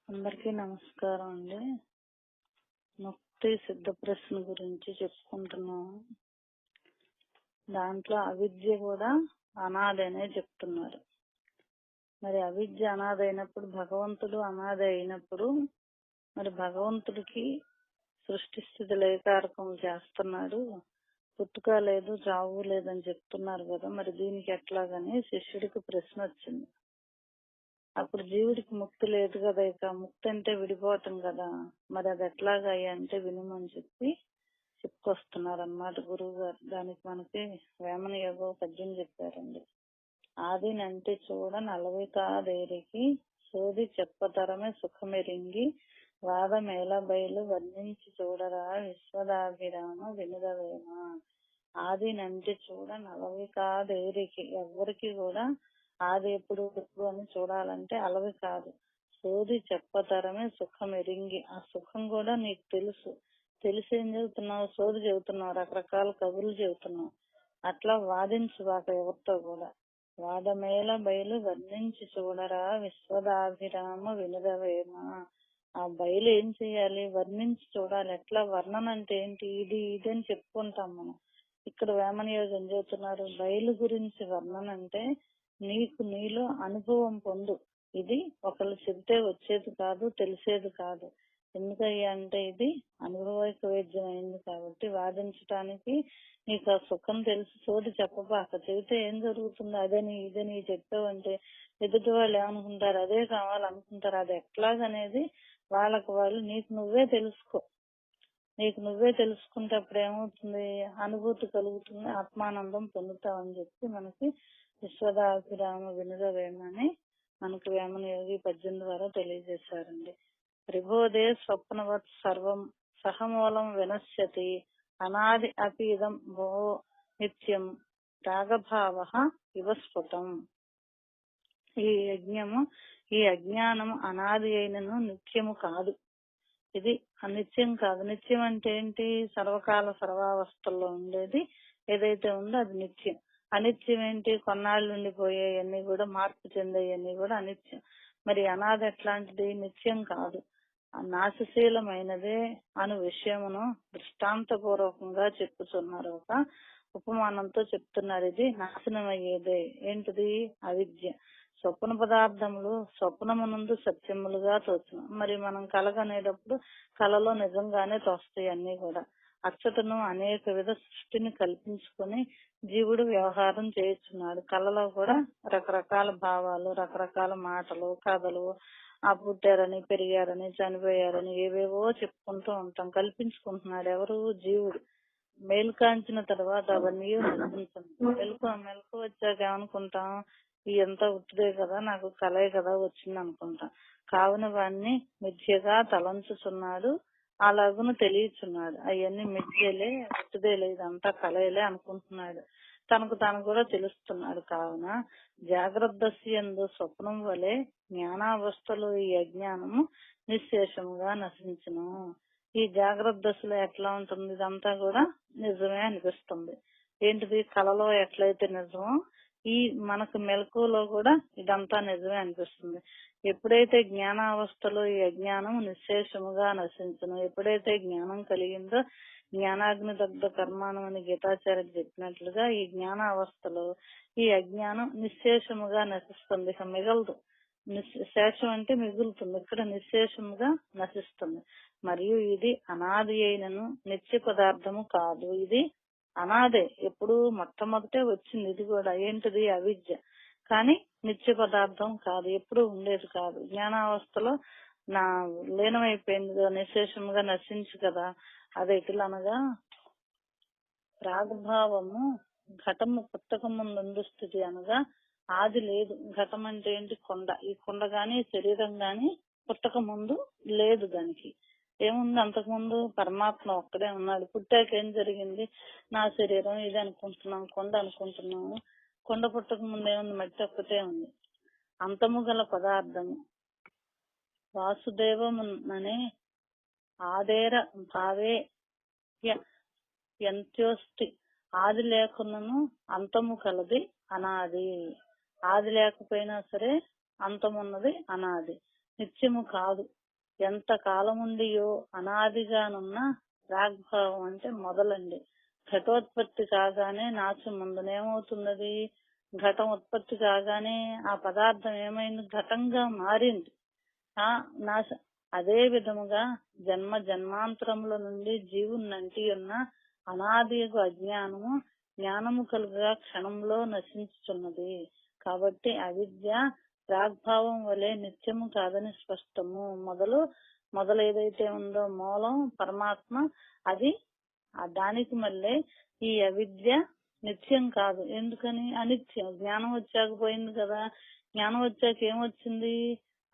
అందరికీ నమస్కారం అండి. ముక్తి సిద్ధ ప్రశ్న గురించి చెప్పుకుంటున్నాం. దాంట్లో అవిద్య కూడా అనాథనే చెప్తున్నారు. మరి అవిద్య అనాథ అయినప్పుడు, భగవంతుడు అనాథ అయినప్పుడు, మరి భగవంతుడికి సృష్టి స్థితి లయకారకం చేస్తున్నాడు, పుట్టుక లేదు చావు లేదని చెప్తున్నారు కదా, మరి దీనికి ఎట్లాగని శిష్యుడికి ప్రశ్న వచ్చింది. అప్పుడు జీవుడికి ముక్తి లేదు కదా, ఇక ముక్తి అంటే విడిపోవటం కదా, మరి అది ఎట్లాగా అంటే వినుమని చెప్పుకొస్తున్నారు అన్నమాట గురువు గారు. దానికి మనకి వేమన యోగ పద్యం చెప్పారండి. ఆదినంటే చూడ నలవి కాదేరికి సోది చెప్పతరమే సుఖమెరింగి వాదమేళ బయలు వర్ణించి చూడరా విశ్వదాభిరామ వినుదవేమ. ఆదినంటే చూడ నలవి కాదేరికి, ఎవరికి కూడా ఆది ఎప్పుడు అని చూడాలంటే అలవి కాదు, సోది చెప్పతరమే సుఖం ఎరింగి, ఆ సుఖం కూడా నీకు తెలిసి ఏం చెబుతున్నావు, సోది చెబుతున్నావు, రకరకాల కబుర్లు చెబుతున్నావు. అట్లా వాదించువాక ఎవరితో కూడా. వాదమేళ బయలు వర్ణించి చూడరా విశ్వదాభిరామ వినుదవేమ. ఆ బయలు ఏం చేయాలి, వర్ణించి చూడాలి. ఎట్లా వర్ణన అంటే ఏంటి, ఇది ఇది అని చెప్పుకుంటాం మనం. ఇక్కడ వేమన యోగం చెబుతున్నారు, బయలు గురించి వర్ణన అంటే నీలో అనుభవం పొందు. ఇది ఒకళ్ళు చెబితే వచ్చేది కాదు, తెలిసేది కాదు. ఎందుకయ్యా అంటే ఇది అనుభవైక వైద్యం అయింది కాబట్టి వాదించటానికి నీకు ఆ సుఖం తెలిసి సోది చెప్పబాక. చెబితే ఏం జరుగుతుంది, అదని ఇదని చెప్పావు అంటే ఎదుటి వాళ్ళు ఏమనుకుంటారు, అదే కావాలనుకుంటారు. అది ఎట్లాగనేది వాళ్ళకు వాళ్ళు నీకు నువ్వే తెలుసుకో. నీకు నువ్వే తెలుసుకుంటే అప్పుడు ఏమవుతుంది, అనుభూతి కలుగుతుంది, ఆత్మానందం పొందుతావని చెప్పి మనకి విశ్వదాభిరామ వినుదవేమని మనకు వేమన యోగి పద్యం ద్వారా తెలియజేశారండి. త్రిభోదే స్వప్నవత్ సర్వం సహమూలం వినశ్యతి అనాది అపీదం భో నిత్యం రాగభావ ఇవస్ఫుటం. ఈ అజ్ఞానము అనాది అయినను నిత్యము కాదు. ఇది అనిత్యం కాదు. నిత్యం అంటే ఏంటి, సర్వకాల సర్వావస్థల్లో ఉండేది ఏదైతే ఉందో అది నిత్యం. అనిత్యం ఏంటి, కొన్నాళ్ళు ఉండిపోయేవన్నీ కూడా, మార్పు చెందేవన్నీ కూడా అనిత్యం. మరి అనాథ ఎట్లాంటిది, నిత్యం కాదు, నాశశీలమైనదే అను విషయమును దృష్టాంతపూర్వకంగా చెప్పుతున్నారు. ఒక ఉపమానంతో చెప్తున్నారు. ఇది నాశనం అయ్యేదే ఏంటిది, అవిద్య. స్వప్న పదార్థములు స్వప్నమునందు సత్యములుగా తోచును. మరి మనం కలగనేటప్పుడు కలలో నిజంగానే తోస్తాయి అన్ని కూడా. అచ్చటను అనేక విధ సృష్టిని కల్పించుకొని జీవుడు వ్యవహారం చేస్తున్నాడు. కళలో కూడా రకరకాల భావాలు, రకరకాల మాటలు, కథలు, ఆ పుట్టారని, పెరిగారని, చనిపోయారని ఏవేవో చెప్పుకుంటూ ఉంటాం. కల్పించుకుంటున్నాడు ఎవరు, జీవుడు. మేలుకాంచిన తర్వాత అవన్నీ మెలకు వచ్చాక ఏమనుకుంటాం, ఇదంతా ఉట్టిదే కదా, నాకు కలే కదా వచ్చింది అనుకుంటాం. కావున వాడిని మిథ్యగా తలంచుచున్నాడు, అలాగును తెలియచున్నాడు. అవన్నీ మిథ్యలే, ఉట్టిదేలే, ఇదంతా కలయలే అనుకుంటున్నాడు. తనకు తాను కూడా తెలుస్తున్నాడు. కావున జాగ్రత్త యందు స్వప్నం వలె జ్ఞానావస్థలో ఈ అజ్ఞానము నిశ్శేషముగా నశించును. ఈ జాగ్రత్త దశలో ఎట్లా ఉంటుంది, ఇదంతా కూడా నిజమే అనిపిస్తుంది. ఏంటిది, కలలో ఎట్లయితే నిజమో ఈ మనకు మెలకువలో కూడా ఇదంతా నిజమే అనిపిస్తుంది. ఎప్పుడైతే జ్ఞానావస్థలో ఈ అజ్ఞానం నిశ్శేషముగా నశించును, ఎప్పుడైతే జ్ఞానం కలిగిందో జ్ఞానాగ్ని దగ్ధ కర్మాణం అని గీతాచార్య చెప్పినట్లుగా ఈ జ్ఞానావస్థలో ఈ అజ్ఞానం నిశ్శేషముగా నశిస్తుంది. ఇక మిగలదు. శేషం అంటే మిగులుతుంది, ఇక్కడ నిశ్శేషముగా నశిస్తుంది. మరియు ఇది అనాది అయినను నిత్య పదార్థము కాదు. ఇది అనాదే, ఎప్పుడు మొట్టమొదటే వచ్చింది. ఇది కూడా ఏంటిది, అవిద్య. కానీ నిత్య పదార్థం కాదు, ఎప్పుడు ఉండేది కాదు. జ్ఞానావస్థలో లీనమైపోయింది, నిశ్శేషంగా నశించు కదా. అది ఎట్లనగా రాగభావము ఘటము పుట్టక ముందు స్థితి అనగా ఆది లేదు. ఘటం అంటే ఏంటి, కొండ. ఈ కొండ గాని శరీరం గాని పుట్టక ముందు లేదు. దానికి ఏముంది, అంతకుముందు పరమాత్మ ఒక్కడే ఉన్నాడు. పుట్టాక ఏం జరిగింది, నా శరీరం ఇది అనుకుంటున్నాం, కొండ అనుకుంటున్నాము. కొండ పుట్టక ముందు ఏముంది, మట్టి ఒక్కటే ఉంది. అంతము గల పదార్థము వాసుదేవముననే ఆదేర భావే ఎంత్యోస్తి. ఆది లేకున్నను అంతము కలది అనాది. ఆది లేకపోయినా సరే అంతమున్నది అనాది. నిత్యము కాదు. ఎంత కాలముండియో అనాదిగానున్న ప్రాగ్భావం అంటే మొదలండి. ఘటోత్పత్తి కాగానే నాశం ముందున ఏమవుతున్నది? ఘటం ఉత్పత్తి కాగానే ఆ పదార్థం ఏమైంది? ఘటంగా మారింది. ఆ నాశ అదే విధముగా జన్మ జన్మాంతరముల నుండి జీవునంటి ఉన్న అనాదిగు అజ్ఞానము జ్ఞానము కలుగా క్షణంలో నశించుతున్నది. కాబట్టి అవిద్య ప్రాగ్భావం వలె నిత్యము కాదని స్పష్టము. మొదలు ఏదైతే ఉందో మూలం పరమాత్మ, అది దానికి మళ్ళీ ఈ అవిద్య నిత్యం కాదు. ఎందుకని? అనిత్యం. జ్ఞానం వచ్చాక పోయింది కదా. జ్ఞానం వచ్చాక ఏమొచ్చింది?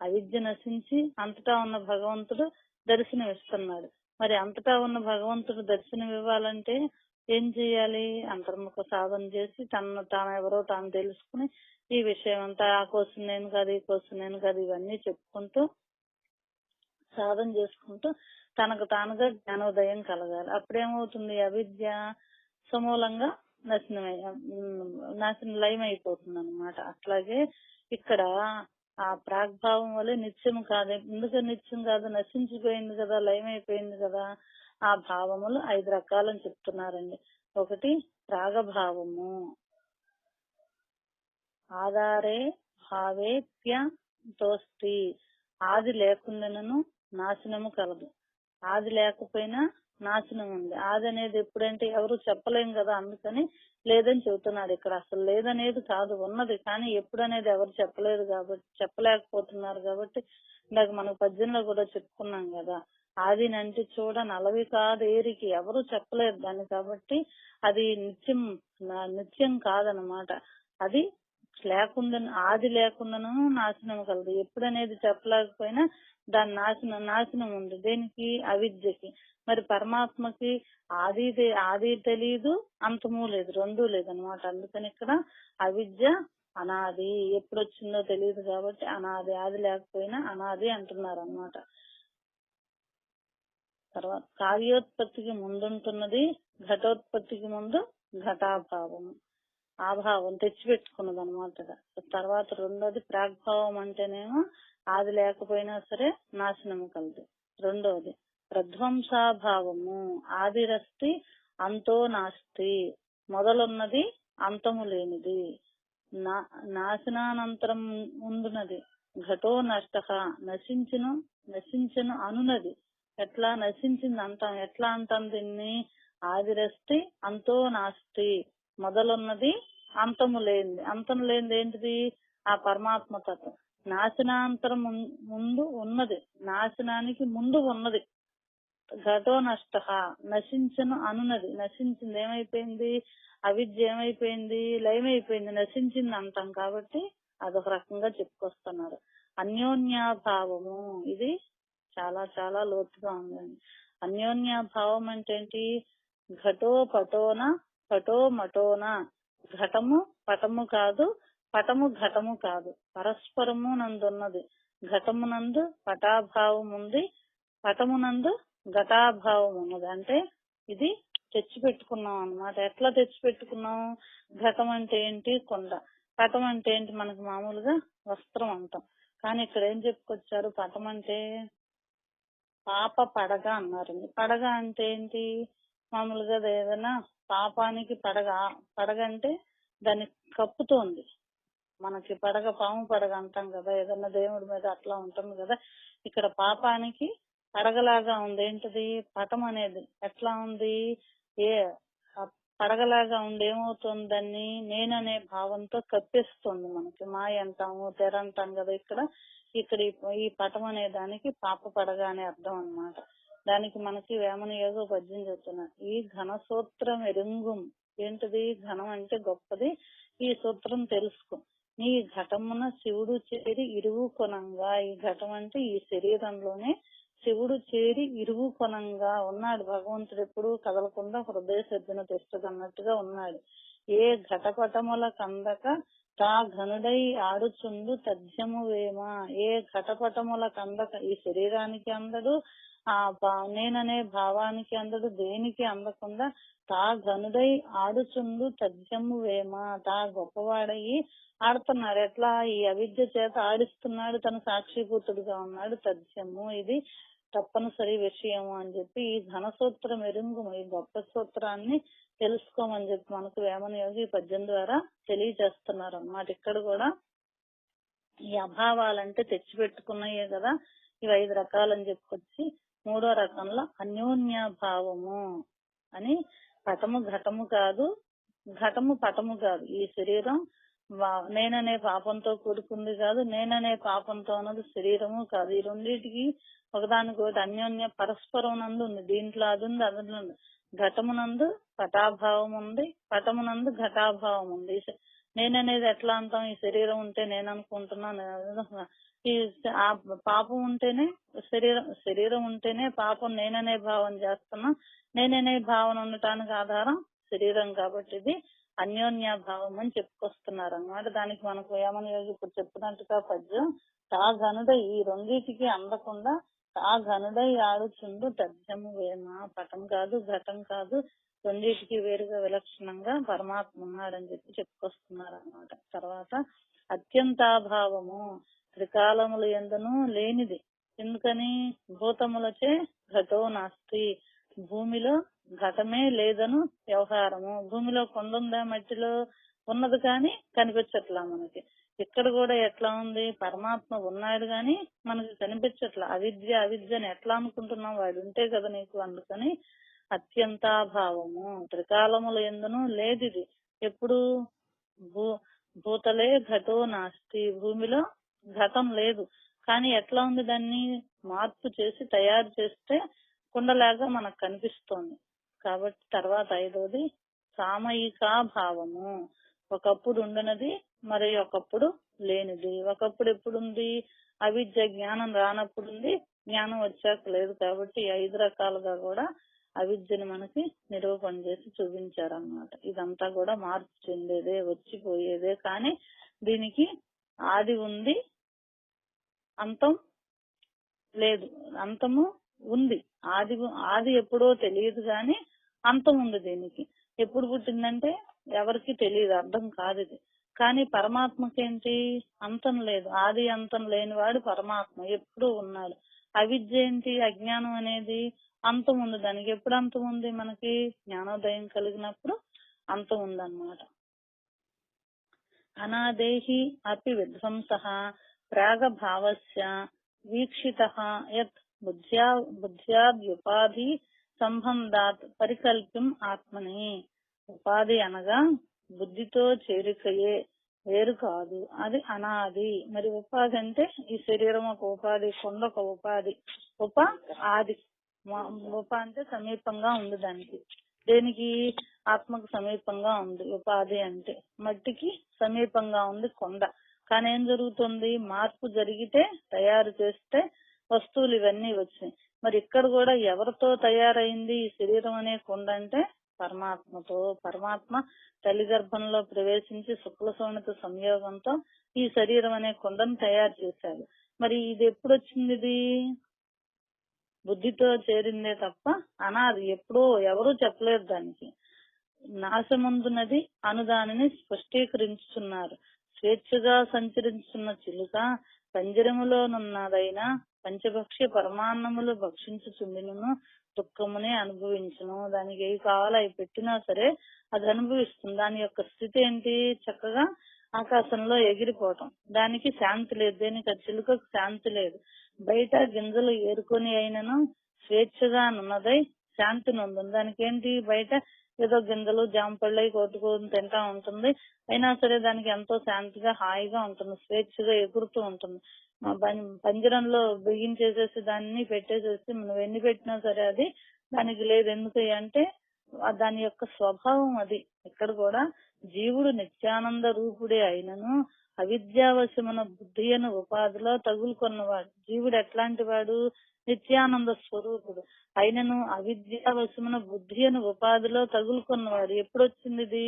అవిద్య నశించి అంతటా ఉన్న భగవంతుడు దర్శనం ఇస్తున్నాడు. మరి అంతటా ఉన్న భగవంతుడు దర్శనం ఇవ్వాలంటే ఏం చేయాలి? అంతర్ముఖ సాధన చేసి తాను ఎవరో తాను తెలుసుకుని ఈ విషయం అంతా ఆ కోసం నేను కాదు, ఈ కోసం నేను కాదు, ఇవన్నీ చెప్పుకుంటూ సాధన చేసుకుంటూ తనకు తానుగా జ్ఞానోదయం కలగాలి. అప్పుడేమవుతుంది? అవిద్య సమూలంగా లయమైపోతుంది అన్నమాట. అట్లాగే ఇక్కడ ఆ ప్రాగ్భావం వల్ల నిత్యం కాదు. ఎందుకు నిత్యం కాదు? నశించిపోయింది కదా, లయమైపోయింది కదా. ఆ భావములు 5 రకాలని చెప్తున్నారండి. ఒకటి ప్రాగభావము. ఆధారే భావేప్య తోస్తి. ఆది లేకుండాను నాశనము కలదు. ఆది లేకపోయినా నాశనం ఉంది. ఆది అనేది ఎప్పుడంటే ఎవరు చెప్పలేం కదా, అందుకని లేదని చెబుతున్నాడు ఇక్కడ. అసలు లేదనేది కాదు, ఉన్నది. కానీ ఎప్పుడు అనేది ఎవరు చెప్పలేదు కాబట్టి, చెప్పలేకపోతున్నారు కాబట్టి ఇందాక మనం పద్యంలో కూడా చెప్పుకున్నాం కదా, ఆది నంటి చూడ నలవి కాదు ఏరికి, ఎవరు చెప్పలేరు దాన్ని. కాబట్టి అది నిత్యం కాదనమాట. అది లేకుండా, ఆది లేకుండాను నాశనం కలదు. ఎప్పుడనేది చెప్పలేకపోయినా దాని నాశనం ఉంది. దేనికి? అవిద్యకి. మరి పరమాత్మకి ఆది తెలియదు, అంతము లేదు, రెండూ లేదనమాట. అందుకని ఇక్కడ అవిద్య అనాది, ఎప్పుడు వచ్చిందో తెలియదు కాబట్టి అనాది. ఆది లేకపోయినా అనాది అంటున్నారు అనమాట. తర్వాత కార్యోత్పత్తికి ముందుంటున్నది, ఘటోత్పత్తికి ముందు ఘటాభావము. ఆ భావం తెచ్చిపెట్టుకున్నది అనమాట. తర్వాత రెండోది ప్రాగ్భావం అంటేనేమో ఆది లేకపోయినా సరే నాశనము కలదు. రెండోది ప్రధ్వంసాభావము. ఆదిరస్తి అంతో నాస్తి. మొదలున్నది అంతము లేనిది. నాశనానంతరం ఉండునది. ఘటో నష్ట. నశించును అనునది. ఎట్లా నశించింది అంటాం? ఎట్లా అంటాం దీన్ని? ఆదిరస్తి అంతో నాస్తి. మొదలున్నది అంతము లేనిది. అంతం లేనిది ఏంటిది? ఆ పరమాత్మ తత్వం. నాశనాంతరం ముందు ఉన్నది, నాశనానికి ముందు ఉన్నది. ఘటో నష్ట. నశించను అనున్నది. నశించింది. ఏమైపోయింది? అవిద్య ఏమైపోయింది? లయమైపోయింది. నశించింది అంటాం కాబట్టి అదొక రకంగా చెప్పుకొస్తున్నారు. అన్యోన్యాభావము. ఇది చాలా చాలా లోతుగా ఉందండి. అన్యోన్యాభావం అంటే ఏంటి? ఘటో పటోన పటో మటోన. ఘటము పటము కాదు, పటము ఘటము కాదు, పరస్పరము నందున్నది. ఘటమునందు పటాభావం ఉంది, పటమునందు ఘటాభావం ఉన్నది. అంటే ఇది తెచ్చిపెట్టుకున్నాం అన్నమాట. ఎట్లా తెచ్చిపెట్టుకున్నాం? ఘటం అంటే ఏంటి? కొండ. పటం అంటే ఏంటి? మనకు మామూలుగా వస్త్రం అంటాం. కానీ ఇక్కడ ఏం చెప్పుకొచ్చారు? పటం అంటే పాప పడగ అన్నారండి. పడగ అంటే ఏంటి? మామూలుగా ఏదైనా పాపానికి పడగ అంటే దాన్ని కప్పుతోంది. మనకి పడగ, పాము పడగ అంటాం కదా, ఏదన్నా దేవుడి మీద అట్లా ఉంటుంది కదా. ఇక్కడ పాపానికి పడగలాగా ఉంది. ఏంటిది? పటం అనేది ఎట్లా ఉంది? పడగలాగా ఉండి ఏమవుతుంది? దాన్ని నేననే భావంతో కప్పేస్తుంది. మనకి మాయ అంటాము, తెర అంటాం కదా. ఇక్కడ ఈ పటం అనే దానికి పాప పడగ అనే అర్థం అన్నమాట. దానికి మనకి వేమన యోగ పద్యం చెప్తున్నారు. ఈ ఘనసూత్రం ఎరుంగుం. ఏంటిది? ఘనం అంటే గొప్పది. ఈ సూత్రం తెలుసుకో. నీ ఘటమున శివుడు చేరి ఇరువు కొనంగా. ఈ ఘటం అంటే ఈ శరీరంలోనే శివుడు చేరి ఇరువు కొనంగా ఉన్నాడు. భగవంతుడు ఎప్పుడు కదలకుండా హృదయ సజ్జన తెస్తుంది అన్నట్టుగా ఉన్నాడు. ఏ ఘటపటముల కందక తా ఘనుడై ఆడుచుండు తథ్యము వేమ. ఏ ఘటపటముల కందక ఈ శరీరానికి అందడు, ఆ నేననే భావానికి అందడు, దేనికి అందకుండా తా ఘనుడై ఆడుచుండు తథ్యము వేమ. తా గొప్పవాడయి ఆడుతున్నాడు. ఎట్లా? ఈ అవిద్య చేత ఆడిస్తున్నాడు. తన సాక్షిభూతుడుగా ఉన్నాడు. తథ్యము, ఇది తప్పనిసరి విషయము అని చెప్పి ఈ ఘన సూత్రం ఎరుంగుము, ఈ గొప్ప సూత్రాన్ని తెలుసుకోమని చెప్పి మనకు వేమన యోగి పద్యం ద్వారా తెలియజేస్తున్నారు అన్నమాట. ఇక్కడ కూడా ఈ అభావాలంటే తెచ్చిపెట్టుకున్నాయే కదా, ఇవి 5 రకాలని చెప్పుకొచ్చి 3వ రకంలో అన్యోన్యాభావము అని, పటము ఘటము కాదు, ఘటము పటము కాదు. ఈ శరీరం నేననే పాపంతో కూడుకుంది కాదు, నేననే పాపంతో ఉన్నది శరీరము కాదు. ఈ రెండింటికి ఒకదానికొకటి అన్యోన్య పరస్పరం నందు ఉంది. దీంట్లో అది ఉంది, అందులో ఉంది. ఘటమునందు పటాభావం ఉంది, పటమునందు ఘటాభావం ఉంది. నేననేది ఎట్లా అంటాం? ఈ శరీరం ఉంటే నేను అనుకుంటున్నాను, ఈ పాపం ఉంటేనే శరీరం ఉంటేనే పాపం నేననే భావం చేస్తున్నా. నేననే భావన ఉండటానికి ఆధారం శరీరం. కాబట్టి ఇది అన్యోన్యాభావం అని చెప్పుకొస్తున్నారు అన్నమాట. దానికి మనకు ఏమని ఇప్పుడు చెప్పినట్టుగా పద్యం, తా ఘనుడ ఈ రెండింటికి అందకుండా తా ఘనుడై ఆడుచుండు తథ్యము వేమ. పటం కాదు, ఘటం కాదు, రెండింటికి వేరుగా విలక్షణంగా పరమాత్మ ఉన్నాడని చెప్పి చెప్పుకొస్తున్నారు అన్నమాట. తర్వాత అత్యంతాభావము, త్రికాలములు ఎందును లేనిది. ఎందుకని? భూతములచే ఘటో నాస్తి, భూమిలో ఘటమే లేదను వ్యవహారము. భూమిలో కొండ ఉందా? మట్టిలో ఉన్నది కానీ కనిపించట్లా మనకి. ఇక్కడ కూడా ఎట్లా ఉంది? పరమాత్మ ఉన్నాడు గాని మనకి కనిపించట్లా. అవిద్యని ఎట్లా అనుకుంటున్నాం? వాడు ఉంటే కదా నీకు. అందుకని అత్యంతాభావము, త్రికాలములు ఎందును లేదిది. ఎప్పుడు? భూతలే ఘటో నాస్తి, భూమిలో ఘటం లేదు కానీ ఎట్లా ఉంది? దాన్ని మార్పు చేసి తయారు చేస్తే కుండలాగా మనకు కనిపిస్తోంది. కాబట్టి తర్వాత 5వది సామయికాభావము, ఒకప్పుడు ఉండినది మరి ఒకప్పుడు లేనిది. ఒకప్పుడు ఎప్పుడుంది? అవిద్య జ్ఞానం రానప్పుడు ఉంది, జ్ఞానం వచ్చాక లేదు. కాబట్టి 5 రకాలుగా కూడా అవిద్యని మనకి నిరూపణ చేసి చూపించారు అన్నమాట. ఇదంతా కూడా మార్పు చెందేదే, వచ్చిపోయేదే. కానీ దీనికి ఆది ఉంది, అంతం లేదు. అంతము ఉంది. ఆది ఎప్పుడో తెలియదు కానీ అంతం ఉంది దీనికి. ఎప్పుడు పుట్టిందంటే ఎవరికి తెలియదు, అర్థం కాదు ఇది. కానీ పరమాత్మకేంటి? అంతం లేదు. ఆది అంతం లేనివాడు పరమాత్మ, ఎప్పుడూ ఉన్నాడు. అవిద్య ఏంటి? అజ్ఞానం అనేది అంతం ఉంది దానికి. ఎప్పుడు అంతం ఉంది? మనకి జ్ఞానోదయం కలిగినప్పుడు అంతం ఉందన్నమాట. అనాదేహి అపి విధ్వంసః ప్రాగభావస్య వీక్షితః యత్ బుద్ధ్యాద్యుపాధి సంబంధాత్ పరికల్ప్యం ఆత్మని. ఉపాధి అనగా బుద్ధితో చేరికయే, వేరు కాదు. అది అనాది. మరి ఉపాధి అంటే ఈ శరీరం ఒక ఉపాధి, కొండ ఒక ఉపాధి. ఆది. ఉప అంటే సమీపంగా ఉంది దానికి. దేనికి? ఆత్మకు సమీపంగా ఉంది ఉపాధి అంటే. మట్టికి సమీపంగా ఉంది కొండ. కానీ ఏం జరుగుతుంది? మార్పు జరిగితే, తయారు చేస్తే వస్తువులు ఇవన్నీ వచ్చినాయి. మరి ఇక్కడ కూడా ఎవరితో తయారైంది ఈ శరీరం అనే కొండ అంటే? పరమాత్మతో. పరమాత్మ తల్లి గర్భంలో ప్రవేశించి శుక్ల శోణిత సంయోగంతో ఈ శరీరం అనే కొండను తయారు చేశాడు. మరి ఇది ఎప్పుడు వచ్చింది? ఇది బుద్ధితో చేరిందే తప్ప అనాది. ఎప్పుడో ఎవరూ చెప్పలేరు దానికి. నాశమందునది అను దానిని స్పష్టీకరించుతున్నారు. స్వేచ్ఛగా సంచరించున్న చిలుక పంజరములోనున్నదైనా పంచభక్ష్య పరమాన్నములు భక్షించుచుండిను దుఃఖమునే అనుభవించును. దానికి ఏవి కావాలో అవి పెట్టినా సరే అది అనుభవిస్తుంది. దాని యొక్క స్థితి ఏంటి? చక్కగా ఆకాశంలో ఎగిరిపోవటం. దానికి శాంతి లేదు. దేనికి? చిలుకకు శాంతి లేదు. బయట గింజలు ఏరుకొని అయినను స్వేచ్ఛగా నున్నదై శాంతి నొందుంది. దానికి ఏంటి? బయట ఏదో గింజలు జాంపళ్ళై కొట్టుకొని తింటా ఉంటుంది. అయినా సరే దానికి ఎంతో శాంతిగా హాయిగా ఉంటుంది, స్వేచ్ఛగా ఎగురుతూ ఉంటుంది. పంజరంలో బిగించేసేసి దాన్ని పెట్టేసేసి నువ్వు ఎన్ని పెట్టినా సరే అది దానికి లేదు. ఎందుకు అంటే దాని యొక్క స్వభావం అది. ఇక్కడ కూడా జీవుడు నిత్యానంద రూపుడే అయినను అవిద్యావశమున బుద్ధి అను ఉపాధిలో తగులుకున్నవాడు. జీవుడు ఎట్లాంటి వాడు? నిత్యానంద స్వరూపుడు అయినను అవిద్యావశమున బుద్ధి అను ఉపాధిలో తగులుకున్నవాడు. ఎప్పుడు వచ్చింది ఇది?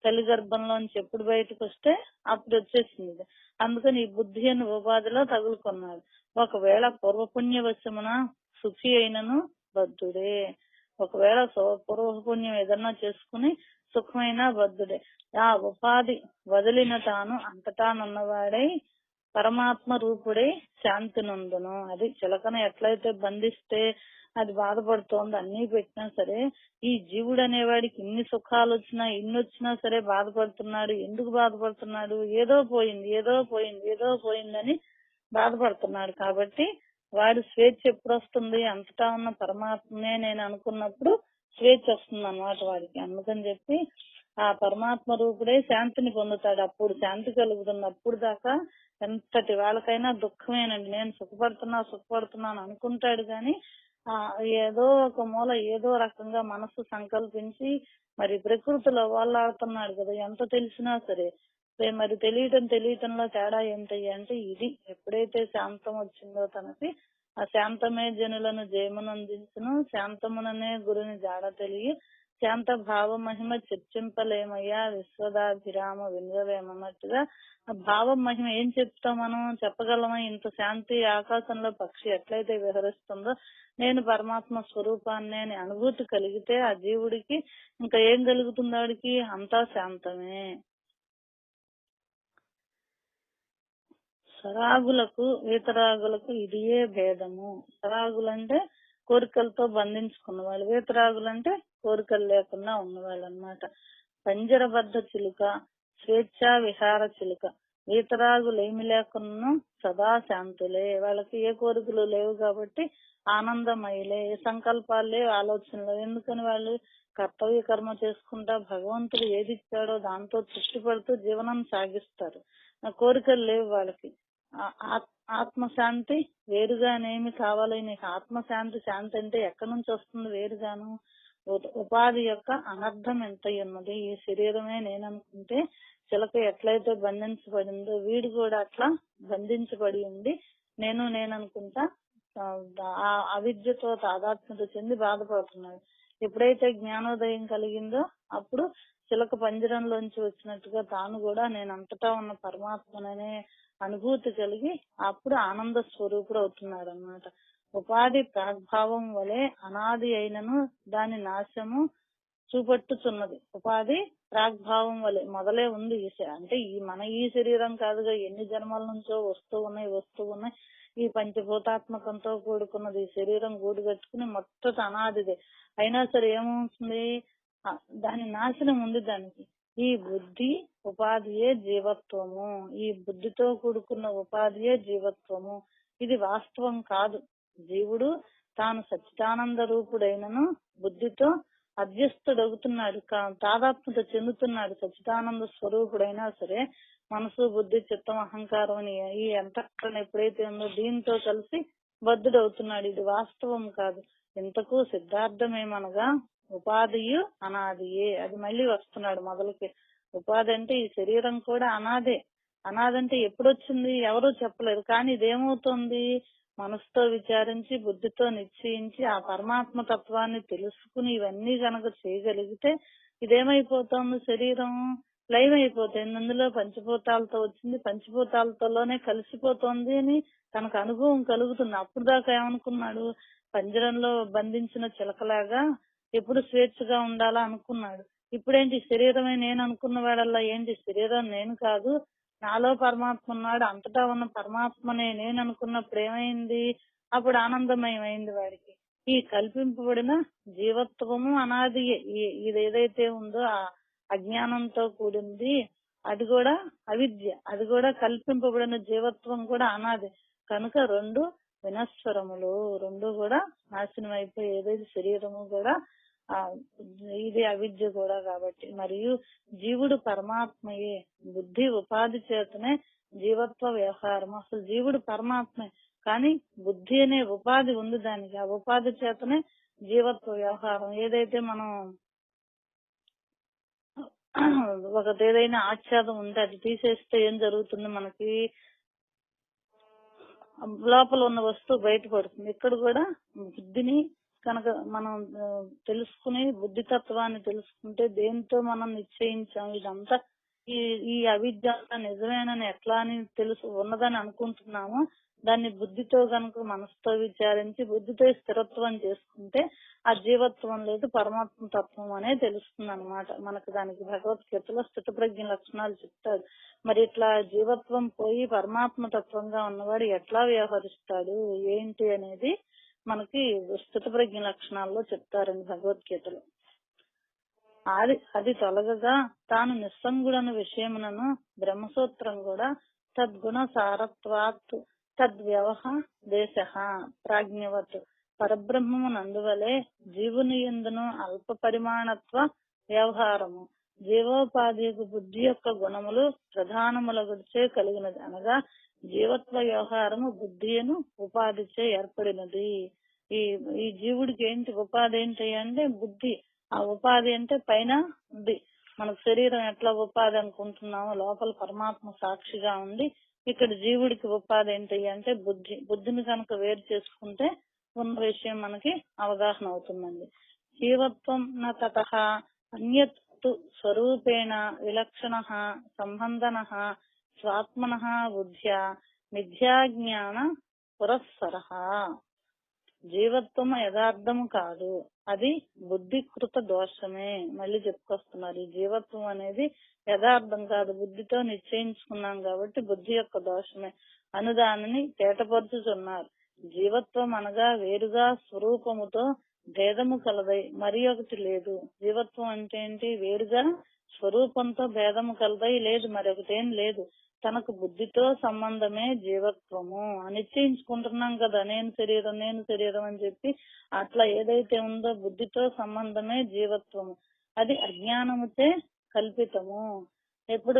తల్లి గర్భంలోంచి ఎప్పుడు బయటకు వస్తే అప్పుడు వచ్చేసింది. అందుకని ఈ బుద్ధి అని ఉపాధిలో తగులుకున్నాడు. ఒకవేళ పూర్వపుణ్యవశమున సుఖి అయినను బద్ధుడే. ఒకవేళ పూర్వపుణ్యం ఏదన్నా చేసుకుని సుఖమైన బద్ధుడే. ఆ ఉపాధి వదిలిన తాను అంతటానున్నవాడై పరమాత్మ రూపుడై శాంతి నందును. అది చిలకను ఎట్లయితే బంధిస్తే అది బాధపడుతోంది, అన్ని పెట్టినా సరే ఈ జీవుడు అనేవాడికి ఇన్ని సుఖాలు వచ్చినా ఇన్ని వచ్చినా సరే బాధపడుతున్నాడు. ఎందుకు బాధపడుతున్నాడు? ఏదో పోయిందని బాధపడుతున్నాడు. కాబట్టి వాడు స్వేచ్ఛ ఎప్పుడు వస్తుంది? అంతటా ఉన్న పరమాత్మనే నేను అనుకున్నప్పుడు స్వేచ్ఛ వస్తుంది అన్నమాట వాడికి. అందుకని చెప్పి ఆ పరమాత్మ రూపుడే శాంతిని పొందుతాడు. అప్పుడు శాంతి కలుగుతుంది. అప్పుడు దాకా ఎంతటి వాళ్ళకైనా దుఃఖమేనండి. నేను సుఖపడుతున్నాను అనుకుంటాడు కానీ ఏదో ఒక మూల ఏదో రకంగా మనసు సంకల్పించి మరి ప్రకృతిలో వాళ్ళాడుతున్నాడు కదా. ఎంత తెలిసినా సరే మరి తెలియటంలో తేడా ఏంటయ్యా అంటే ఇది ఎప్పుడైతే శాంతం వచ్చిందో తనకి ఆ శాంతమే జనులను జయమునందించును, శాంతముననే గురుని జాడ తెలియ శాంత భావ మహిమ చర్చింపలేమయ్యా విశ్వదాభిరామ వినవేమన్నట్టుగా ఆ భావం మహిమ ఏం చెప్తాం మనం? చెప్పగలమా? ఇంత శాంతి ఆకాశంలో పక్షి ఎట్లయితే విహరిస్తుందో నేను పరమాత్మ స్వరూపాన్ని అని అనుభూతి కలిగితే ఆ జీవుడికి ఇంకా ఏం కలుగుతుంది? వాడికి అంతా శాంతమే. సరాగులకు వీతరాగులకు ఇదియే భేదము. సరాగులంటే కోరికలతో బంధించుకున్న వాళ్ళు, వీతరాగులంటే కోరికలు లేకుండా ఉన్నవాళ్ళు అన్నమాట. పంజరబద్ధ చిలుక, స్వేచ్ఛా విహార చిలుక. వీతరాగులు ఏమి లేకున్నా సదా శాంతులే. వాళ్ళకి ఏ కోరికలు లేవు కాబట్టి ఆనందమయులే. ఏ సంకల్పాలు లేవు, ఆలోచనలు. ఎందుకని వాళ్ళు కర్తవ్య కర్మ చేసుకుంటా భగవంతుడు ఏది ఇచ్చాడో దాంతో తృష్టి పడుతూ జీవనం సాగిస్తారు. కోరికలు లేవు వాళ్ళకి. ఆత్మశాంతి వేరుగానేమి కావాలి నీకు? ఆత్మశాంతి అంటే ఎక్కడి నుంచి వస్తుంది వేరుగాను? ఉపాధి యొక్క అనర్థం ఎంత ఉన్నది. ఈ శరీరమే నేననుకుంటే చిలక ఎట్లయితే బంధించబడిందో వీడు కూడా అట్లా బంధించబడి ఉండి నేననుకుంటా ఆ అవిద్యతో తాదాత్మ్యత చెంది బాధపడుతున్నాడు. ఎప్పుడైతే జ్ఞానోదయం కలిగిందో అప్పుడు చిలక పంజరంలోంచి వచ్చినట్టుగా తాను కూడా నేను అంతటా ఉన్న పరమాత్మననే అనుభూతి కలిగి అప్పుడు ఆనంద స్వరూపుడు అవుతున్నాడు అన్నమాట. ఉపాధి ప్రాగ్భావం వలె అనాది అయినను దాని నాశము చూపట్టుచున్నది. ఉపాధి ప్రాగ్భావం వలె మొదలే ఉంది. అంటే ఈ శరీరం కాదుగా, ఎన్ని జన్మల నుంచో వస్తూ ఉన్నాయి. ఈ పంచభూతాత్మకంతో కూడుకున్నది ఈ శరీరం గూడు కట్టుకుని మొత్తం అనాదిదే. అయినా సరే ఏమవుతుంది? దాని నాశనం ఉంది దానికి. ఈ బుద్ధి ఉపాధియే జీవత్వము. ఈ బుద్ధితో కూడుకున్న ఉపాధియే జీవత్వము. ఇది వాస్తవం కాదు. జీవుడు తాను సచ్చిదానంద రూపుడైనను బుద్ధితో అధ్యస్తుడవుతున్నాడు, తాదాత్మ్యత చెందుతున్నాడు. సచ్చిదానంద స్వరూపుడైనా సరే మనసు, బుద్ధి, చిత్తం, అహంకారం అని ఈ అంతఃకరణ ఎప్పుడైతే ఉందో దీంతో కలిసి బద్ధుడవుతున్నాడు. ఇది వాస్తవం కాదు. ఇంతకు సిద్ధార్థమేమనగా ఉపాధియు అనాదియే. అది మళ్ళీ వస్తున్నాడు మొదలుకి. ఉపాధి అంటే ఈ శరీరం కూడా అనాదే. అనాదంటే ఎప్పుడొచ్చింది ఎవరూ చెప్పలేరు. కానీ ఇదేమవుతుంది? మనసుతో విచారించి బుద్ధితో నిశ్చయించి ఆ పరమాత్మ తత్వాన్ని తెలుసుకుని ఇవన్నీ గనక చేయగలిగితే ఇదేమైపోతుంది? శరీరం లైవ్ అయిపోతుంది. అందులో పంచభూతాలతో వచ్చింది, పంచభూతాలతోనే కలిసిపోతుంది అని తనకు అనుభవం కలుగుతుంది. అప్పుడు దాకా ఏమనుకున్నాడు? పంజరంలో బంధించిన చిలకలాగా ఎప్పుడు స్వేచ్ఛగా ఉండాలా అనుకున్నాడు. ఇప్పుడేంటి? శరీరమే నేను అనుకున్న వాడల్లా ఏంటి? శరీరం నేను కాదు, నాలో పరమాత్మ ఉన్నాడు, అంతటా ఉన్న పరమాత్మనే నేను అనుకున్నప్పుడు ఏమైంది? అప్పుడు ఆనందమయమైంది వాడికి. ఈ కల్పింపబడిన జీవత్వము అనాది. ఇది ఏదైతే ఉందో ఆ అజ్ఞానంతో కూడింది, అది కూడా అవిద్య. అది కూడా కల్పింపబడిన జీవత్వం కూడా అనాది. కనుక రెండు వినశ్వరములు, రెండు కూడా నాశనం అయిపోయి ఏదైతే శరీరము కూడా ఇది అవిద్య కూడా. కాబట్టి మరియు జీవుడు పరమాత్మయే. బుద్ధి ఉపాధి చేతనే జీవత్వ వ్యవహారం. అసలు జీవుడు పరమాత్మే, కానీ బుద్ధి అనే ఉపాధి ఉంది దానికి. ఆ ఉపాధి చేతనే జీవత్వ వ్యవహారం. ఏదైతే మనం ఏదైనా ఆచ్ఛాదం ఉంటే అది తీసేస్తే ఏం జరుగుతుంది? మనకి లోపల ఉన్న వస్తువు బయటపడుతుంది. ఇక్కడ కూడా బుద్ధిని కనుక మనం తెలుసుకుని బుద్ధి తత్వాన్ని తెలుసుకుంటే దేంతో మనం నిశ్చయించాం ఇదంతా ఈ ఈ అవిద్య నిజమేనని ఎట్లా అని తెలుసు ఉన్నదని అనుకుంటున్నామో దాన్ని బుద్ధితో గనుక మనసుతో విచారించి బుద్ధితో స్థిరత్వం చేసుకుంటే ఆ జీవత్వం లేదు పరమాత్మ తత్వం అనే తెలుస్తుంది అనమాట. మనకు దానికి భగవద్గీతలో స్థితప్రజ్ఞ లక్షణాలు చెప్తాడు. మరి ఇట్లా జీవత్వం పోయి పరమాత్మ తత్వంగా ఉన్నవాడు ఎట్లా వ్యవహరిస్తాడు ఏంటి అనేది మనకి స్థితప్రజ్ఞ లక్షణాల్లో చెప్తారండి భగవద్గీతలో. అది తొలగగా తాను నిస్సంగుడను విషయమునను బ్రహ్మసూత్రం కూడా తద్గుణ సారత్వాత్ తద్వ్యవహ దేశ ప్రాజ్ఞవత్ పరబ్రహ్మము నందువలే జీవుని యందును అల్ప పరిమాణత్వ వ్యవహారము జీవోపాధికు బుద్ధి యొక్క గుణములు ప్రధానముల గుడిచే కలిగినది అనగా జీవత్వ వ్యవహారము బుద్ధిను ఉపాధిచే ఏర్పడినది. ఈ జీవుడికి ఏంటి ఉపాధి ఏంటి అంటే బుద్ధి. ఆ ఉపాధి అంటే పైన ఉంది. మనకు శరీరం ఎట్లా ఉపాధి అనుకుంటున్నామో లోపల పరమాత్మ సాక్షిగా ఉంది. ఇక్కడ జీవుడికి ఉపాధి ఏంటి అంటే బుద్ధిని కనుక వేరు చేసుకుంటే ఉన్న విషయం మనకి అవగాహన అవుతుందండి. జీవత్వం న తతః అన్యత్తు స్వరూపేణ విలక్షణ సంబంధన స్వాత్మన బుద్ధ్యా మిథ్యాజ్ఞాన పురస్సర. జీవత్వము యథార్థము కాదు, అది బుద్ధికృత దోషమే. మళ్ళీ చెప్పుకొస్తున్నారు, ఈ జీవత్వం అనేది యథార్థం కాదు, బుద్ధితో నిశ్చయించుకున్నాం కాబట్టి బుద్ధి యొక్క దోషమే అను దానిని తేటపరుచుతున్నారు. జీవత్వం అనగా వేరుగా స్వరూపముతో భేదము కలదై మరి ఒకటి లేదు. జీవత్వం అంటే ఏంటి? వేరుగా స్వరూపంతో భేదము కలదై లేదు, మరొకటేం లేదు. తనకు బుద్ధితో సంబంధమే జీవత్వము నిశ్చయించుకుంటున్నాం కదా, నేను శరీరం అని చెప్పి. అట్లా ఏదైతే ఉందో బుద్ధితో సంబంధమే జీవత్వము. అది అజ్ఞానముచే కల్పితము. ఎప్పుడు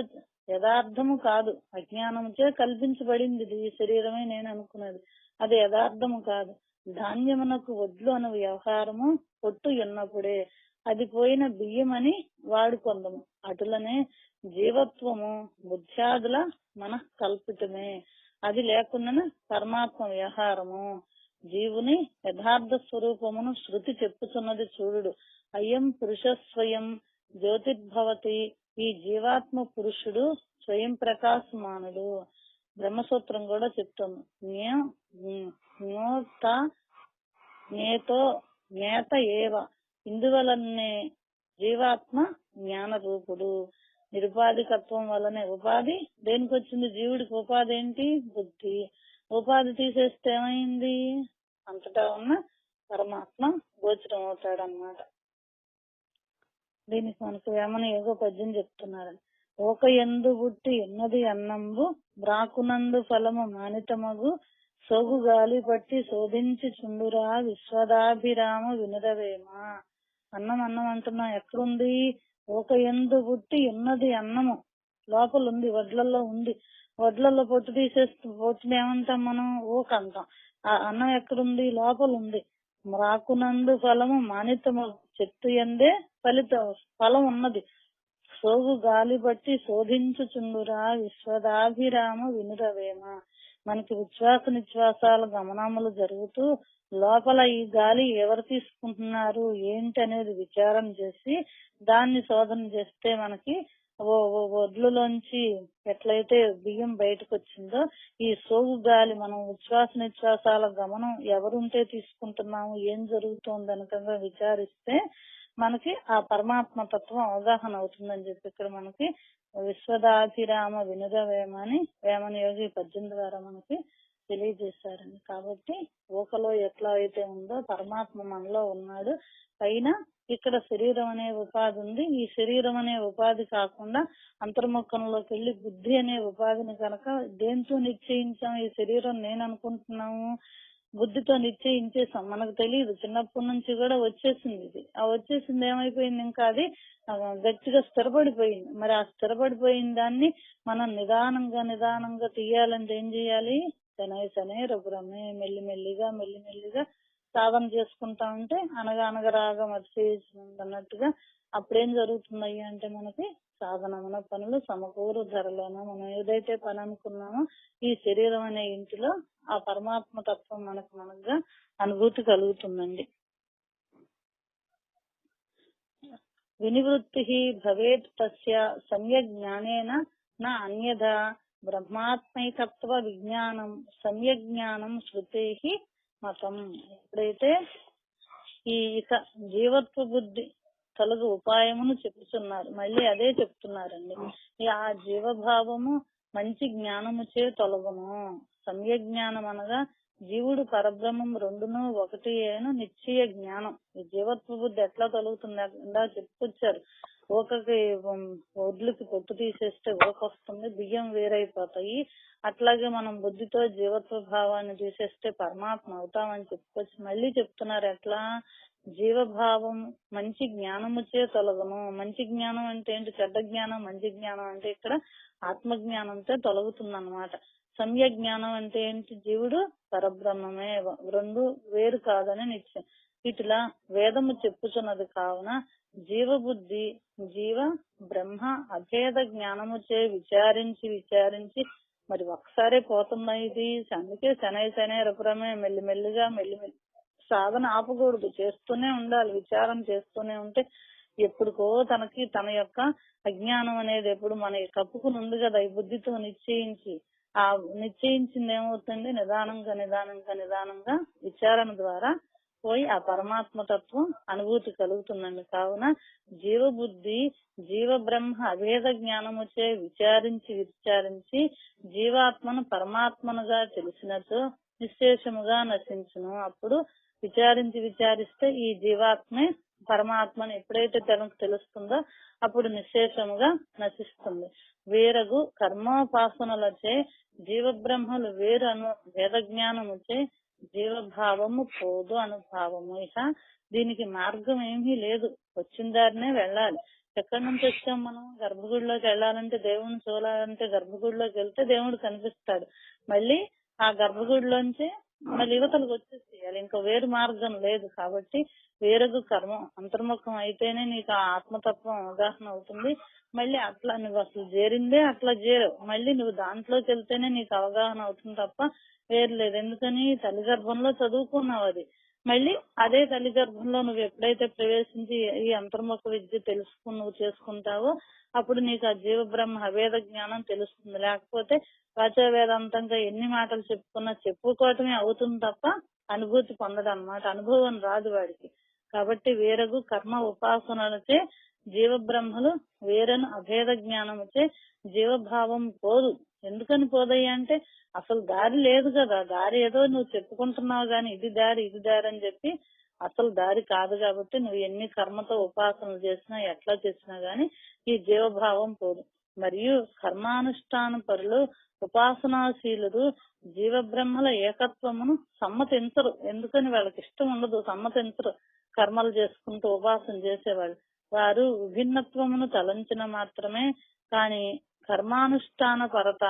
యథార్థము కాదు, అజ్ఞానముచే కల్పించబడింది. ఈ శరీరమే నేను అనుకున్నది, అది యథార్థము కాదు. ధాన్యమునకు వడ్లు అను వ్యవహారము పొట్టు ఉన్నప్పుడే అది పోయిన బియ్యం అని వాడుకొందము. అటులనే జీవత్వము బుద్ధ్యాదుల మనః కల్పితమే, అది లేకుండా పరమాత్మ వ్యవహారము. జీవుని యథార్థ స్వరూపమును శృతి చెప్పుతున్నది చూడు. అయం పురుష స్వయం జ్యోతిర్భవతి. ఈ జీవాత్మ పురుషుడు స్వయం ప్రకాశమానుడు. బ్రహ్మసూత్రం కూడా చెప్తుంది, జ్ఞేత ఏవ. ఇందువలనే జీవాత్మ జ్ఞాన రూపుడు. నిరుపాధికత్వం వల్లనే ఉపాధి దేనికి వచ్చింది? జీవుడికి ఉపాధి ఏంటి? బుద్ధి. ఉపాధి తీసేస్తే ఏమైంది? అంతటా ఉన్న పరమాత్మ గోచరం అవుతాడనమాట. దీనికి మనకు వేమన ఏగో పద్యం చెప్తున్నారని. ఒక ఎందు బుట్టి ఎన్నది అన్నంబు బ్రాకునందు ఫలము మానితమగు సోగు గాలి పట్టి శోధించి చుండురా విశ్వదాభిరామ వినురవేమ. అన్నం అంటున్నాం, ఎక్కడుంది? ఒక ఎందు బుట్టి ఉన్నది అన్నము లోపల ఉంది, వడ్లల్లో ఉంది. వడ్లల్లో పొట్టు పొట్టుని ఏమంటాం మనం? ఓక అంటాం. ఆ అన్నం ఎక్కడుంది? లోపల ఉంది. రాకునందు ఫలము మానితము, చెట్టు ఎందే ఫలం ఉన్నది. సోగు గాలి బట్టి శోధించుచుండురా విశ్వదాభిరామ వినురవేమ. మనకి ఉచ్ఛ్వాస నిశ్వాసాల గమనములు జరుగుతూ లోపల ఈ గాలి ఎవరు తీసుకుంటున్నారు ఏంటి అనేది విచారం చేసి దాన్ని శోధన చేస్తే మనకి వడ్లులోంచి ఎట్లయితే బియ్యం బయటకు వచ్చిందో ఈ సోగు గాలి మనం ఉచ్ఛ్వాస నిశ్వాసాల గమనం ఎవరుంటే తీసుకుంటున్నాము, ఏం జరుగుతోంది అనకంగా విచారిస్తే మనకి ఆ పరమాత్మ తత్వం అవగాహన అవుతుందని చెప్పి ఇక్కడ మనకి విశ్వదాభిరామ వినురవేమ అని వేమన యోగి పద్యం ద్వారా మనకి తెలియజేశారండి. కాబట్టి ఊకలో ఎట్లా అయితే ఉందో పరమాత్మ మనలో ఉన్నాడు. పైన ఇక్కడ శరీరం అనే ఉపాధి ఉంది. ఈ శరీరం అనే ఉపాధి కాకుండా అంతర్ముఖంలోకి వెళ్లి బుద్ధి అనే ఉపాధిని కనుక దేంతో నిశ్చయించాం? ఈ శరీరం నేను అనుకుంటున్నాము, బుద్ధితో నిశ్చయించేసాం. మనకు తెలియదు, చిన్నప్పటి నుంచి కూడా వచ్చేసింది. ఇది ఆ వచ్చేసింది ఏమైపోయింది? ఇంకా అది గట్టిగా స్థిరపడిపోయింది. మరి ఆ స్థిరపడిపోయిన దాన్ని మనం నిదానంగా తీయాలంటే ఏం చేయాలి? శనై రఘురమే మెల్లిమెల్లిగా సాధన చేసుకుంటా ఉంటే అనగనగరాగా అన్నట్టుగా అప్పుడేం జరుగుతున్నాయి అంటే మనకి సాధనమైన పనులు సమకూరు ధరలోనూ మనం ఏదైతే పని అనుకున్నామో ఈ శరీరం అనే ఇంటిలో ఆ పరమాత్మ తత్వం మనకుగా అనుభూతి కలుగుతుందండి. వినివృత్తి భవేత్ తస్య సమ్యక్ జ్ఞానేన నా అన్యథా బ్రహ్మాత్మైకత్వ విజ్ఞానం సమ్యక్ జ్ఞానం శృతి మతం. ఎప్పుడైతే ఈ ఇక జీవత్వ బుద్ధి తొలగు ఉపాయమును చెప్తున్నారు, మళ్ళీ అదే చెప్తున్నారండి. ఆ జీవభావము మంచి జ్ఞానముచే తొలగును. సమ్య జ్ఞానం అనగా జీవుడు పరబ్రహ్మం రెండును ఒకటి అయిన నిశ్చయ జ్ఞానం. ఈ జీవత్వ బుద్ధి ఎట్లా తొలగుతుంది ఇందా చెప్పుకొచ్చారు. ఓకకి ఒడ్లకి పొట్టు తీసేస్తే ఓకొస్తుంది, బియ్యం వేరైపోతాయి. అట్లాగే మనం బుద్ధితో జీవత్వ భావాన్ని తీసేస్తే పరమాత్మ అవుతామని చెప్పుకొచ్చి మళ్ళీ చెప్తున్నారు. ఎట్లా? జీవభావం మంచి జ్ఞానముచే తొలగును. మంచి జ్ఞానం అంటే ఏంటి? చెడ్డ జ్ఞానం. మంచి జ్ఞానం అంటే ఇక్కడ ఆత్మజ్ఞానంతో తొలగుతుంది అన్నమాట. సమ్య జ్ఞానం అంటే ఏంటి? జీవుడు పరబ్రహ్మమే, రెండు వేరు కాదని నిత్యం. ఇట్లా వేదము చెప్పుచున్నది. కావున జీవబుద్ధి జీవ బ్రహ్మ అభేద జ్ఞానముచే విచారించి మరి ఒకసారే పోతుందా ఇది? అందుకే శనై రపురమే మెల్లిమెల్లిగా సాధన ఆపకూడదు, చేస్తూనే ఉండాలి. విచారం చేస్తూనే ఉంటే ఎప్పుడుకో తనకి తన యొక్క అజ్ఞానం అనేది ఎప్పుడు మన కప్పుకుని ఉంది కదా, ఈ బుద్ధితో నిశ్చయించి ఆ నిశ్చయించింది ఏమవుతుంది? నిదానంగా విచారణ ద్వారా పోయి ఆ పరమాత్మ తత్వం అనుభూతి కలుగుతుందండి. కావున జీవబుద్ధి జీవ బ్రహ్మ అభేద జ్ఞానముచే విచారించి జీవాత్మను పరమాత్మనుగా తెలిసినట్టు నిశ్శేషముగా నశించును. అప్పుడు విచారిస్తే ఈ జీవాత్మే పరమాత్మను ఎప్పుడైతే తనకు తెలుస్తుందో అప్పుడు నిశ్శేషముగా నశిస్తుంది. వేరగు కర్మోపాసనలచే జీవబ్రహ్మలు వేరు అను వేద జ్ఞానముచే జీవభావము పోదు అనుభావము. ఇక దీనికి మార్గం ఏమీ లేదు, వచ్చిన దారినే వెళ్ళాలి. ఎక్కడి నుంచి వచ్చాం మనం? గర్భగుడిలోకి వెళ్ళాలంటే, దేవుడిని చూడాలంటే గర్భగుడిలోకి వెళ్తే దేవుడు కనిపిస్తాడు. మళ్ళీ ఆ గర్భగుడిలోంచి మళ్ళీ యువతలకు వచ్చేసేయాలి. ఇంకా వేరు మార్గం లేదు. కాబట్టి వేరగు కర్మ అంతర్ముఖం అయితేనే నీకు ఆ ఆత్మతత్వం అవగాహన అవుతుంది. మళ్ళీ అట్లా నువ్వు అసలు చేరిందే అట్లా చేరవు, మళ్ళీ నువ్వు దాంట్లోకి వెళ్తేనే నీకు అవగాహన అవుతుంది తప్ప వేరు లేదు. ఎందుకని? తల్లి గర్భంలో చదువుకున్నావు అది. మళ్ళీ అదే తల్లి గర్భంలో నువ్వు ఎప్పుడైతే ప్రవేశించి ఈ అంతర్ముఖ విద్య నువ్వు చేసుకుంటావో అప్పుడు నీకు ఆ జీవ బ్రహ్మ అవేద జ్ఞానం తెలుస్తుంది. లేకపోతే వాచా వేదాంతంగా ఎన్ని మాటలు చెప్పుకోవటమే అవుతుంది తప్ప అనుభూతి పొందడం అన్నమాట. అనుభవం రాదు వాడికి. కాబట్టి వేరగు కర్మ ఉపాసనలచే జీవ బ్రహ్మలు వేరను అభేద జ్ఞానముచే జీవభావం పోదు. ఎందుకని పోదయ్యా అంటే అసలు దారి లేదు కదా. దారి ఏదో నువ్వు చెప్పుకుంటున్నావు గాని ఇది దారి అని చెప్పి అసలు దారి కాదు. కాబట్టి నువ్వు ఎన్ని కర్మతో ఉపాసనలు చేసినా ఎట్లా చేసినా గాని ఈ జీవభావం పోదు. మరియు కర్మానుష్ఠాన పరులు ఉపాసనాశీలుడు జీవ బ్రహ్మల ఏకత్వమును సమ్మతించరు. ఎందుకని? వాళ్ళకి ఇష్టం ఉండదు, సమ్మతించరు. కర్మలు చేసుకుంటూ ఉపాసన చేసేవాళ్ళు వారు విభిన్నత్వమును తలంచిన మాత్రమే కాని కర్మానుష్ఠాన పరత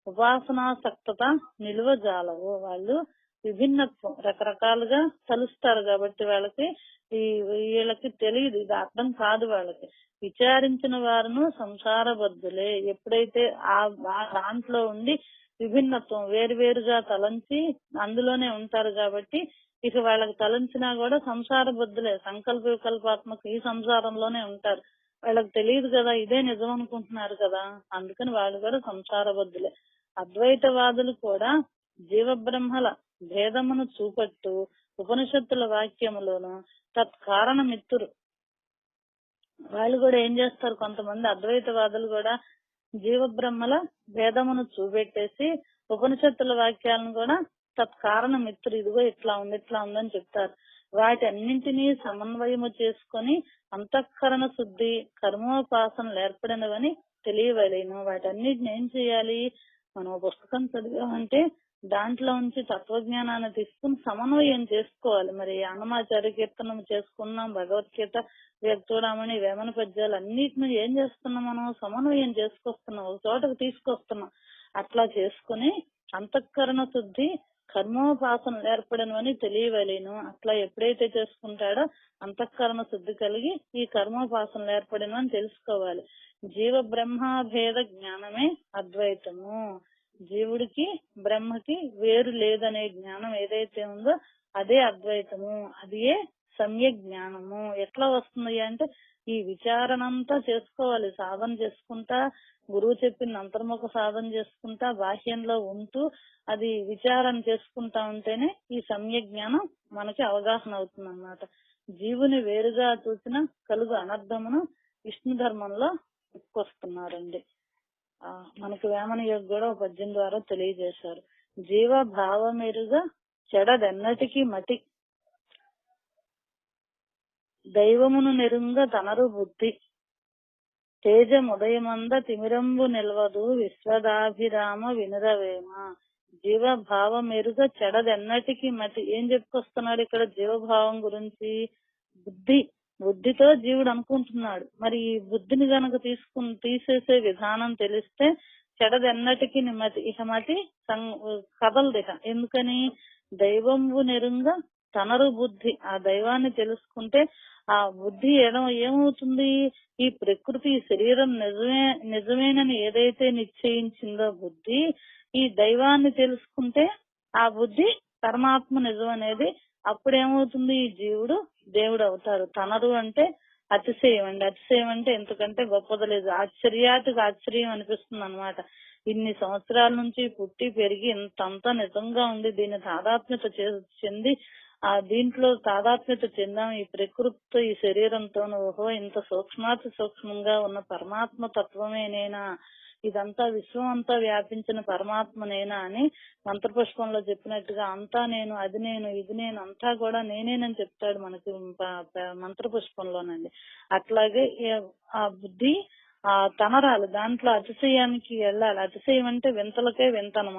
ఉపాసనాసక్తత నిలువజాలవు. వాళ్ళు విభిన్నత్వం రకరకాలుగా తలుస్తారు కాబట్టి వీళ్ళకి తెలియదు, ఇది అర్థం కాదు వాళ్ళకి. విచారించిన వారును సంసారబద్ధులే. ఎప్పుడైతే ఆ దాంట్లో ఉండి విభిన్నత్వం వేరువేరుగా తలంచి అందులోనే ఉంటారు కాబట్టి ఇక వాళ్ళకి తలంచినా కూడా సంసార బుద్ధులే, సంకల్ప వికల్పాత్మక ఈ సంసారంలోనే ఉంటారు. వాళ్ళకి తెలియదు కదా, ఇదే నిజం అనుకుంటున్నారు కదా, అందుకని వాళ్ళు కూడా సంసార బుద్ధులే. అద్వైతవాదులు కూడా జీవబ్రహ్మల భేదమును చూపట్టు ఉపనిషత్తుల వాక్యములోను తత్కారణమిత్తురు. వాళ్ళు కూడా ఏం చేస్తారు? కొంతమంది అద్వైతవాదులు కూడా జీవబ్రహ్మల భేదమును చూపెట్టేసి ఉపనిషత్తుల వాక్యాలను కూడా తత్కారణం మిత్రుడు ఇదిగో ఇట్లా ఉందని చెప్తారు. వాటి అన్నింటినీ సమన్వయము చేసుకొని అంతఃకరణ శుద్ధి కర్మోపాసనలు ఏర్పడినవని తెలియవలేను. వాటన్నిటిని ఏం చేయాలి? మనం పుస్తకం చదివామంటే దాంట్లో నుంచి తత్వజ్ఞానాన్ని తీసుకుని సమన్వయం చేసుకోవాలి. మరి అన్నమాచార్య కీర్తనం చేసుకున్నాం, భగవద్గీత, వ్యక్తుడామని, వేమన పద్యాలు అన్నిటిని ఏం చేస్తున్నాం? మనం సమన్వయం చేసుకొస్తున్నాం, ఒక చోటకు తీసుకొస్తున్నాం. అట్లా చేసుకుని అంతఃకరణ శుద్ధి కర్మోపాసనలు ఏర్పడినవని తెలియవలేను. అట్లా ఎప్పుడైతే చేసుకుంటాడో అంతఃకరణ శుద్ధి కలిగి ఈ కర్మోపాసనలు ఏర్పడినవని తెలుసుకోవాలి. జీవ బ్రహ్మభేద జ్ఞానమే అద్వైతము. జీవుడికి బ్రహ్మకి వేరు లేదనే జ్ఞానం ఏదైతే ఉందో అదే అద్వైతము, అదే సమ్యక్ జ్ఞానము. ఎట్లా వస్తుంది అంటే ఈ విచారణ అంతా చేసుకోవాలి. సాధన చేసుకుంటా, గురువు చెప్పిన అంతర్ముఖ సాధన చేసుకుంటా, బాహ్యంలో ఉంటూ అది విచారణ చేసుకుంటా ఉంటేనే ఈ సమ్యక్ జ్ఞానం మనకి అవగాహన అవుతుంది అన్నమాట. జీవుని వేరుగా చూసిన కలుగు అనర్థమును విష్ణు ధర్మంలో చెప్పుకొస్తున్నారండి. మనకి వేమన యోగి కూడా ఒక పద్యం ద్వారా తెలియజేశారు. జీవ భావమెరుగా చెడదెన్నటికి మతి, దైవమును నెరుంగ తనరు బుద్ధి, తేజముదయమంద తిమిరంబు నిల్వదు విశ్వదాభిరామ వినురవేమ. జీవభావమెరుగ చెడదెన్నటికి మతి. ఏం చెప్పుకొస్తున్నాడు ఇక్కడ జీవభావం గురించి? బుద్ధితో జీవుడు అనుకుంటున్నాడు. మరి ఈ బుద్ధిని గనక తీసేసే విధానం తెలిస్తే చెడదెన్నటికి మతి, ఇక మతి కదలదిహ. ఎందుకని? దైవంబు నెరుంగ తనరు బుద్ధి. ఆ దైవాన్ని తెలుసుకుంటే ఆ బుద్ధి ఏమవుతుంది? ఈ ప్రకృతి, ఈ శరీరం నిజమేనని ఏదైతే నిశ్చయించిందో బుద్ధి, ఈ దైవాన్ని తెలుసుకుంటే ఆ బుద్ధి పరమాత్మ నిజం అనేది అప్పుడేమవుతుంది? ఈ జీవుడు దేవుడు అవుతాడు. తనరు అంటే అతిశయం అండి. అతిశయం అంటే ఎంతకంటే గొప్పది లేదు. ఆశ్చర్యాతికి ఆశ్చర్యం అనిపిస్తుంది అన్నమాట. ఇన్ని సంవత్సరాల నుంచి పుట్టి పెరిగి ఇంతంతా నిజంగా ఉంది, దీన్ని తాదాత్మ్యత చెంది దీంట్లో తాదాత్మ్యత చెందాం ఈ ప్రకృతితో, ఈ శరీరంతో. ఓహో, ఇంత సూక్ష్మాతి సూక్ష్మంగా ఉన్న పరమాత్మ తత్వమే నేనా, ఇదంతా విశ్వం అంతా వ్యాపించిన పరమాత్మ నేనా అని మంత్రపుష్పంలో చెప్పినట్టుగా అంతా నేను, అది నేను, ఇది నేను, అంతా కూడా నేనేనని చెప్తాడు మనకి మంత్రపుష్పంలోనండి. అట్లాగే ఆ బుద్ధి తనరాలు, దాంట్లో అతిశయానికి వెళ్ళాలి. అతిశయం అంటే వింతలకే వింత అన్నమాట.